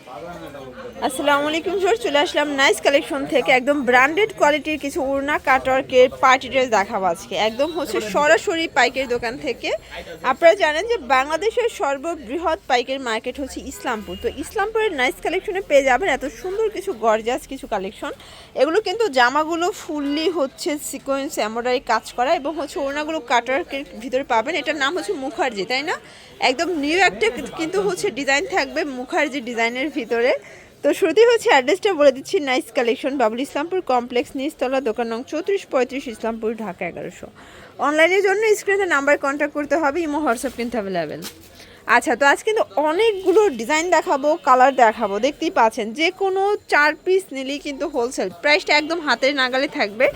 আসসালামু আলাইকুম স্যার, চলে আসলাম নাইস কালেকশন থেকে একদম ব্র্যান্ডেড কোয়ালিটির কিছু ওড়না কাটওয়ার্কের পার্টি ড্রেস দেখাবো আজকে। একদম হচ্ছে সরাসরি পাইকারি দোকান থেকে। আপনারা জানেন যে বাংলাদেশের সর্ববৃহৎ পাইকারি মার্কেট হচ্ছে ইসলামপুর। তো ইসলামপুরের নাইস কালেকশনে পেয়ে যাবেন এত সুন্দর কিছু গর্জাস কিছু কালেকশন। এগুলো কিন্তু জামাগুলো ফুললি হচ্ছে সিকোয়েন্স এমব্রয়ডারি কাজ করা এবং হচ্ছে ওড়নাগুলো কাটওয়ার্কের ভিতরে পাবেন। এটার নাম হচ্ছে মুখার্জি, তাই না? একদম নিউ একটা কিন্তু হচ্ছে ডিজাইন থাকবে মুখার্জি ডিজাইনের ভিতরে। তো শুরুতেই হচ্ছে অ্যাড্রেসটা বলে দিচ্ছি, nice collection, Babul Islampur complex, নিচতলা, দোকান নং 3435, ইসলামপুর, ঢাকা 1100। অনলাইনের জন্য স্ক্রিনে নাম্বার কন্ট্যাক্ট করতে হবে, ইমো হোয়াটসঅ্যাপ কিন্তু অ্যাভেলেবেল। আচ্ছা, তো আজ কিন্তু অনেকগুলো ডিজাইন দেখাবো, কালার দেখাবো, দেখতেই পাচ্ছেন। যে কোনো 4 পিস নিলেই কিন্তু হোলসেল প্রাইসটা একদম হাতের নাগালে থাকবে।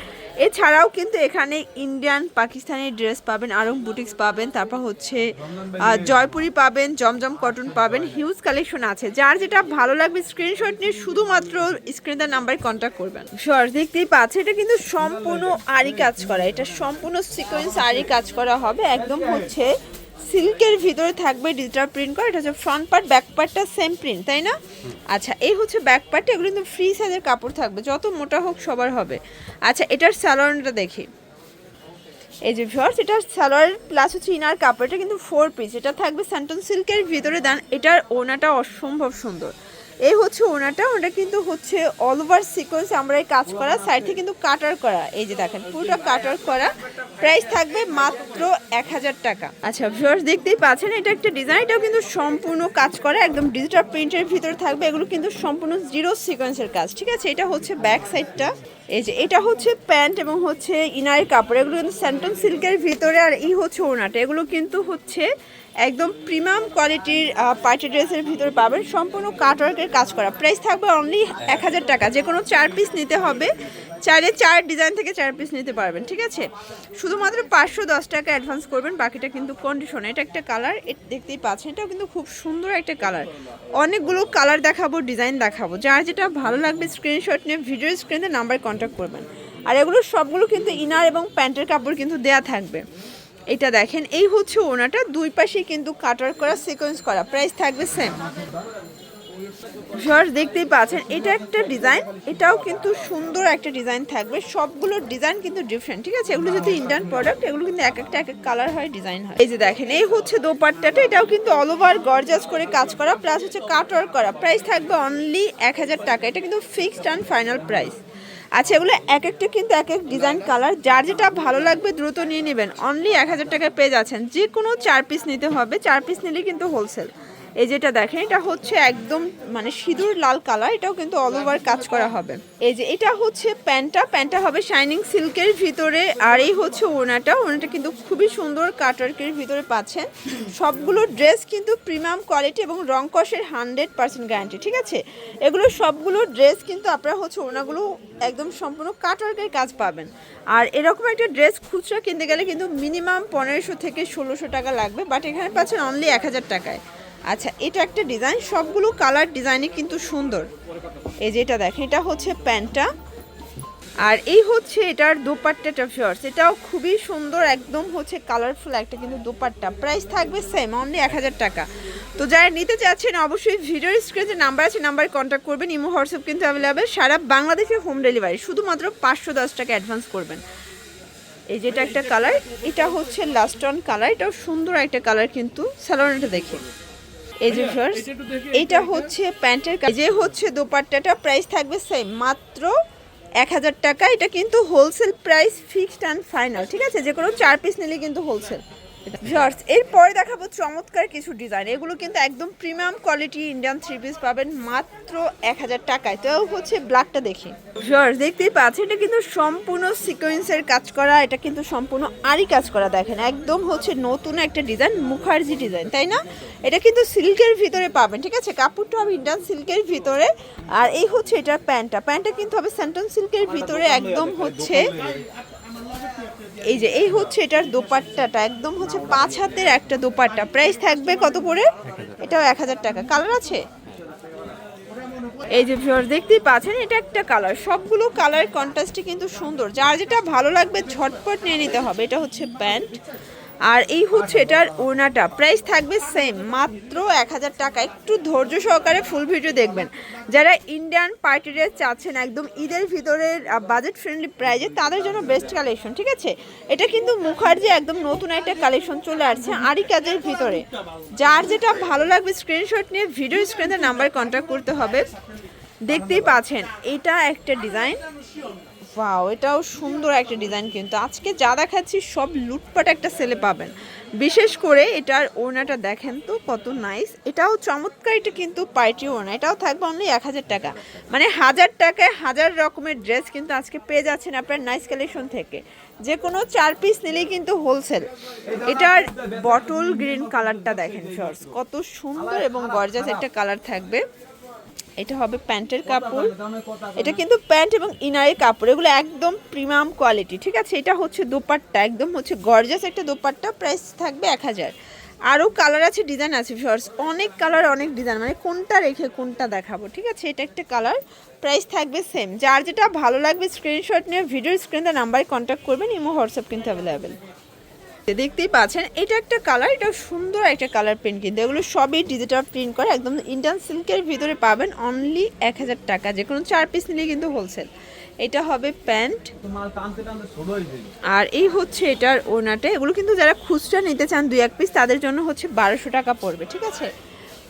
এছাড়াও কিন্তু এখানে ইন্ডিয়ান পাকিস্তানি ড্রেস পাবেন, আরং বুটিক্স পাবেন, তারপর হচ্ছে জয়পুরি পাবেন, জমজম কটন পাবেন, হিউজ কালেকশন আছে। যার যেটা ভালো লাগবে স্ক্রিনশট নিয়ে শুধুমাত্র স্ক্রিনের নাম্বারে কন্ট্যাক্ট করবেন। শর্ট দেখতেই পাচ্ছেন, এটা কিন্তু সম্পূর্ণ আরি কাজ করা, এটা সম্পূর্ণ সিকোয়েন্স আরি কাজ করা হবে। একদম হচ্ছে সিল্কের ভিতরে থাকবে ডিজিটাল প্রিন্ট করা। এটা হচ্ছে ফ্রন্ট পার্ট, ব্যাক পার্টটা সেম প্রিন্ট, তাই না? আচ্ছা, এই হচ্ছে ব্যাক পার্টটা। এগুলো কিন্তু ফ্রি সাইজের কাপড় থাকবে, যত মোটা হোক সবার হবে। আচ্ছা, এটার স্যালোয়ারটা দেখি। এই যে ভিউয়ার্স, এটা সালোয়ার প্লাস হচ্ছে ইনার কাপড়। এটা কিন্তু 4 পিস, এটা থাকবে স্যান্টন সিল্কের ভিতরে। দেন এটার ওড়নাটা অসম্ভব সুন্দর। এই হচ্ছে ওড়নাটা, ওটা কিন্তু হচ্ছে অল ওভার সিকোয়েন্স আমরা এই কাজ করা, সাইডে কিন্তু কাটার করা। এই যে দেখেন পুরোটা কাটার করা। প্রাইস থাকবে মাত্র 1000 টাকা। আচ্ছা ভিউয়ার্স, দেখতেই পাচ্ছেন এটা একটা ডিজাইন, এটাও কিন্তু সম্পূর্ণ কাজ করা, একদম ডিজিটাল প্রিন্টের ভিতরে থাকবে। এগুলো কিন্তু সম্পূর্ণ জিরো সিকোয়েন্সের কাজ, ঠিক আছে? এটা হচ্ছে ব্যাক সাইডটা। এই যে এটা হচ্ছে প্যান্ট এবং হচ্ছে ইনারের কাপড়, এগুলো কিন্তু স্যান্টন সিল্কের ভিতরে। আর এই হচ্ছে ওড়নাটা, এগুলো কিন্তু হচ্ছে একদম প্রিমিয়াম কোয়ালিটির পার্টি ড্রেসের ভিতরে পাবেন, সম্পূর্ণ কাটওয়ার্কের কাজ করা। প্রাইস থাকবে অনলি 1000 টাকা। যে কোনো 4 পিস নিতে হবে, চাইলে 4 ডিজাইন থেকে 4 পিস নিতে পারবেন, ঠিক আছে? শুধুমাত্র 510 টাকা অ্যাডভান্স করবেন, বাকিটা কিন্তু কন্ডিশন। এটা একটা কালার, দেখতেই পাচ্ছেন, এটাও কিন্তু খুব সুন্দর একটা কালার। অনেকগুলো কালার দেখাবো, ডিজাইন দেখাবো, যার যেটা ভালো লাগবে স্ক্রিনশট নিয়ে ভিডিও স্ক্রিনে নাম্বার কন্ট্যাক্ট করবেন। আর এগুলো সবগুলো কিন্তু ইনার এবং প্যান্টের কাপড় কিন্তু দেয়া থাকবে। এটা দেখেন, এই হচ্ছে ওড়নাটা, দুই পাশে কিন্তু কাটার করা, সিকোয়েন্স করা। প্রাইস থাকবে সেম। ভিউয়ার্স, দেখতেই পাচ্ছেন এটা একটা ডিজাইন, এটাও কিন্তু সুন্দর একটা ডিজাইন থাকবে। সবগুলো ডিজাইন কিন্তু ডিফারেন্ট, ঠিক আছে? এগুলো যদি ইন্ডিয়ান প্রোডাক্ট, এগুলো কিন্তু এক একটা এক এক কালার হয়, ডিজাইন হয়। এই যে দেখেন, এই হচ্ছে দোপাট্টাটা, এটাও কিন্তু অল ওভার গর্জাস করে কাজ করা, প্লাস হচ্ছে কাটওয়ার্ক করা। প্রাইস থাকবে অনলি 1000 টাকা। এটা কিন্তু ফিক্সড অ্যান্ড ফাইনাল প্রাইস। আচ্ছা, এগুলো এক একটা কিন্তু এক এক ডিজাইন কালার, যার যেটা ভালো লাগবে দ্রুত নিয়ে নেবেন। অনলি 1000 টাকায় পেয়ে যাচ্ছেন। যে কোনো 4 পিস নিতে হবে, 4 পিস নিলে কিন্তু হোলসেল। এই যেটা দেখেন, এটা হচ্ছে একদম মানে সিঁদুর লাল কালার, এটাও কিন্তু অল ওভার কাজ করা হবে। এই যে এটা হচ্ছে প্যান্টটা হবে শাইনিং সিল্কের ভিতরে। আর এই হচ্ছে ওড়নাটা কিন্তু খুবই সুন্দর কাটওয়ার্কের ভিতরে পাচ্ছেন। সবগুলো ড্রেস কিন্তু প্রিমিয়াম কোয়ালিটি এবং রং কষের 100% গ্যারান্টি, ঠিক আছে? এগুলো সবগুলো ড্রেস কিন্তু আপনারা হচ্ছে ওড়নাগুলো একদম সম্পূর্ণ কাটওয়ার্কের কাজ পাবেন। আর এরকম একটা ড্রেস খুচরা কিনতে গেলে কিন্তু মিনিমাম 1500 থেকে 1600 টাকা লাগবে, বাট এখানে পাচ্ছেন অনলি 1000 টাকায়। আচ্ছা, এটা একটা ডিজাইন, সবগুলো কালার ডিজাইনে কিন্তু সুন্দর। এই যে এটা দেখেন, এটা হচ্ছে প্যান্টটা। আর এই হচ্ছে এটার দোপাট্টাটা ভিউয়ার্স, এটাও খুবই সুন্দর, একদম হচ্ছে কালারফুল একটা কিন্তু দোপাট্টা। প্রাইস থাকবে সেম, অনলি 1000 টাকা। তো যারা নিতে চাচ্ছেন অবশ্যই ভিডিওর স্ক্রিনে নাম্বার আছে, নাম্বারে কন্ট্যাক্ট করবেন। ইমো হোয়াটসঅ্যাপ কিন্তু অ্যাভেলেবেল, সারা বাংলাদেশে হোম ডেলিভারি। শুধুমাত্র 510 টাকা অ্যাডভান্স করবেন। এই যেটা একটা কালার, এটা হচ্ছে লাস্ট অন কালার, এটাও সুন্দর একটা কালার কিন্তু। স্যালোয়ারটা দেখে, এই যে ভিউয়ার্স, এটা হচ্ছে প্যান্টের, যে হচ্ছে দোপাট্টাটা। প্রাইস থাকবে সেম, মাত্র 1000 টাকা। এটা কিন্তু wholesale price, fixed and final, ঠিক আছে? যে কোনো 4 পিস নিলে কিন্তু হোলসেল। ভিউয়ার্স, এরপরে দেখাবো চমৎকার কিছু ডিজাইন। এগুলো কিন্তু একদম প্রিমিয়াম কোয়ালিটি ইন্ডিয়ান 3 পিস পাবেন মাত্র 1000 টাকায়। তো হচ্ছে ব্ল্যাকটা দেখি। ভিউয়ার্স, দেখতেই পাচ্ছেন, এটা কিন্তু সম্পূর্ণ সিকোয়েন্সের কাজ করা, এটা কিন্তু সম্পূর্ণ আরি কাজ করা। দেখেন, একদম হচ্ছে নতুন একটা ডিজাইন, মুখার্জি ডিজাইন, তাই না? এটা কিন্তু সিল্কের ভিতরে পাবেন, ঠিক আছে? কাপড়টা হবে ইন্ডিয়ান সিল্কের ভিতরে। আর এই হচ্ছে এটার প্যান্টটা কিন্তু হবে স্যান্টন সিল্কের ভিতরে, একদম হচ্ছে। এই যে এই হচ্ছে এটার দোপাট্টাটা, একদম হচ্ছে 5 হাতের একটা দোপাট্টা। প্রাইস থাকবে কত করে? এটাও 1000 টাকা। কালার আছে, এই যে ভিউয়ার্স, দেখতেই পাচ্ছেন, এটা একটা কালার। সবগুলো কালার কন্ট্রাস্টে কিন্তু সুন্দর, যার যেটা ভালো লাগবে ঝটপট নিয়ে নিতে হবে। এটা হচ্ছে প্যান্ট। আর এই হচ্ছে এটার ওড়নাটা, প্রাইস থাকবে সেম মাত্র 1000 টাকা। একটু ধৈর্য সহকারে ফুল ভিডিও দেখবেন। যারা ইন্ডিয়ান পার্টি ড্রেস চাচ্ছেন একদম ঈদের ভিতরের বাজেট ফ্রেন্ডলি প্রাইজে, তাদের জন্য বেস্ট কালেকশন, ঠিক আছে। এটা কিন্তু মুখার্জি একদম নতুন একটা কালেকশন চলে আসছে আরি কাজের ভিতরে। যার যেটা ভালো লাগবে স্ক্রিনশট নিয়ে ভিডিও স্ক্রিনের নাম্বারে কন্ট্যাক্ট করতে হবে। দেখতেই পাচ্ছেন এটা একটা ডিজাইন, ওয়াও এটাও সুন্দর একটা ডিজাইন। কিন্তু আজকে যা দেখাচ্ছি সব লুটপাট একটা সেলে পাবেন। বিশেষ করে এটার ওড়নাটা দেখেন তো কত নাইস, এটাও চমৎকার। এটা কিন্তু পার্টি ওড়না, এটাও থাকবে অনলি 1000 টাকা। মানে 1000 টাকায় 1000 রকমের ড্রেস কিন্তু আজকে পেয়ে যাচ্ছেন আপনার নাইস কালেকশন থেকে। যে কোনো 4 পিস নিলেই কিন্তু হোলসেল। এটার বটল গ্রিন কালারটা দেখেন শর্টস, কত সুন্দর এবং গর্জাস একটা কালার থাকবে। এটা হবে প্যান্টের কাপড়, এটা কিন্তু প্যান্ট এবং ইনারের কাপড়, এগুলো একদম প্রিমিয়াম কোয়ালিটি, ঠিক আছে। এটা হচ্ছে দোপাট্টা, একদম হচ্ছে গর্জাস একটা দোপাট্টা, প্রাইস থাকবে 1000। আরও কালার আছে, ডিজাইন আছে শর্টস, অনেক কালার অনেক ডিজাইন, মানে কোনটা রেখে কোনটা দেখাবো, ঠিক আছে। এটা একটা কালার, প্রাইস থাকবে সেম। যার যেটা ভালো লাগবে স্ক্রিনশট নিয়ে ভিডিও স্ক্রিনে নাম্বারে কন্ট্যাক্ট করবেন, ইমো হোয়াটসঅ্যাপ কিন্তু অ্যাভেলেবেল। দেখতেই পাচ্ছেন এটা একটা কালার, এটা সুন্দর একটা কালার প্রিন্ট, কিন্তু এগুলো সবই ডিজিটাল প্রিন্ট করে একদম ইন্ডিয়ান সিল্কের ভিতরে পাবেন অনলি 1000 টাকা। যে কোনো 4 পিস নিলে কিন্তু হোলসেল। এটা হবে প্যান্ট, আর এই হচ্ছে এটার ওড়নাটা। এগুলো কিন্তু যারা খুচরা নিতে চান 2-1 পিস, তাদের জন্য হচ্ছে 1200 টাকা পড়বে, ঠিক আছে।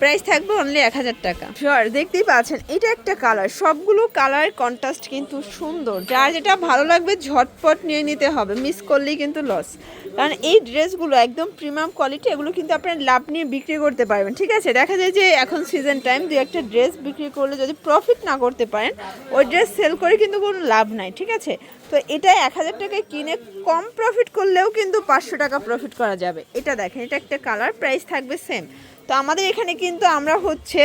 প্রাইস থাকবে অনলি 1000 টাকা। শিওর, দেখতেই পাচ্ছেন এটা একটা কালার, সবগুলো কালার কন্ট্রাস্ট কিন্তু সুন্দর। যার যেটা ভালো লাগবে ঝটপট নিয়ে নিতে হবে, মিস করলেই কিন্তু লস। কারণ এই ড্রেসগুলো একদম প্রিমিয়াম কোয়ালিটি, এগুলো কিন্তু আপনার লাভ নিয়ে বিক্রি করতে পারবেন, ঠিক আছে। দেখা যায় যে এখন সিজন টাইম 2-একটা ড্রেস বিক্রি করলে যদি প্রফিট না করতে পারেন, ওই ড্রেস সেল করে কিন্তু কোনো লাভ নাই, ঠিক আছে। তো এটা 1000 টাকায় কিনে কম প্রফিট করলেও কিন্তু 500 টাকা প্রফিট করা যাবে। এটা দেখেন, এটা একটা কালার, প্রাইস থাকবে সেম। তো আমাদের এখানে কিন্তু আমরা হচ্ছে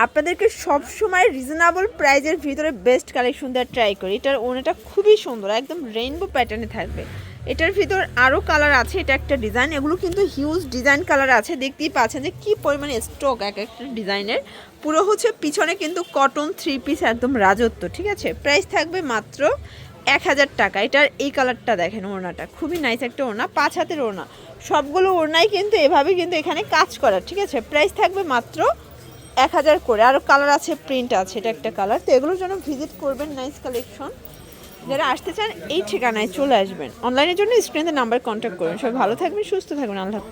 আপনাদেরকে সবসময় রিজনেবল প্রাইজের ভিতরে বেস্ট কালেকশন দেওয়ার ট্রাই করি। এটার ওড়নাটা খুবই সুন্দর, একদম রেইনবো প্যাটার্নে থাকবে। এটার ভিতর আরও কালার আছে, এটা একটা ডিজাইন, এগুলো কিন্তু হিউজ ডিজাইন কালার আছে। দেখতেই পাচ্ছেন যে কী পরিমাণে স্টক এক একটা ডিজাইনের। পুরো হচ্ছে পিছনে কিন্তু কটন 3 পিস একদম রাজত্ব, ঠিক আছে। প্রাইস থাকবে মাত্র 1000 টাকা। এটার এই কালারটা দেখেন, ওড়নাটা খুবই নাইস একটা ওড়না, 5 হাতের ওড়না। সবগুলো ওড়নাই কিন্তু এভাবে কিন্তু এখানে কাজ করা, ঠিক আছে। প্রাইস থাকবে মাত্র 1000 করে। আরও কালার আছে, প্রিন্ট আছে, এটা একটা কালার। তো এগুলোর জন্য ভিজিট করবেন নাইস কালেকশন। যারা আসতে চান এই ঠিকানায় চলে আসবেন। অনলাইনের জন্য স্ক্রিনে নাম্বার কন্ট্যাক্ট করুন। সবাই ভালো থাকবেন, সুস্থ থাকবেন, আল্লাহ হাফেজ।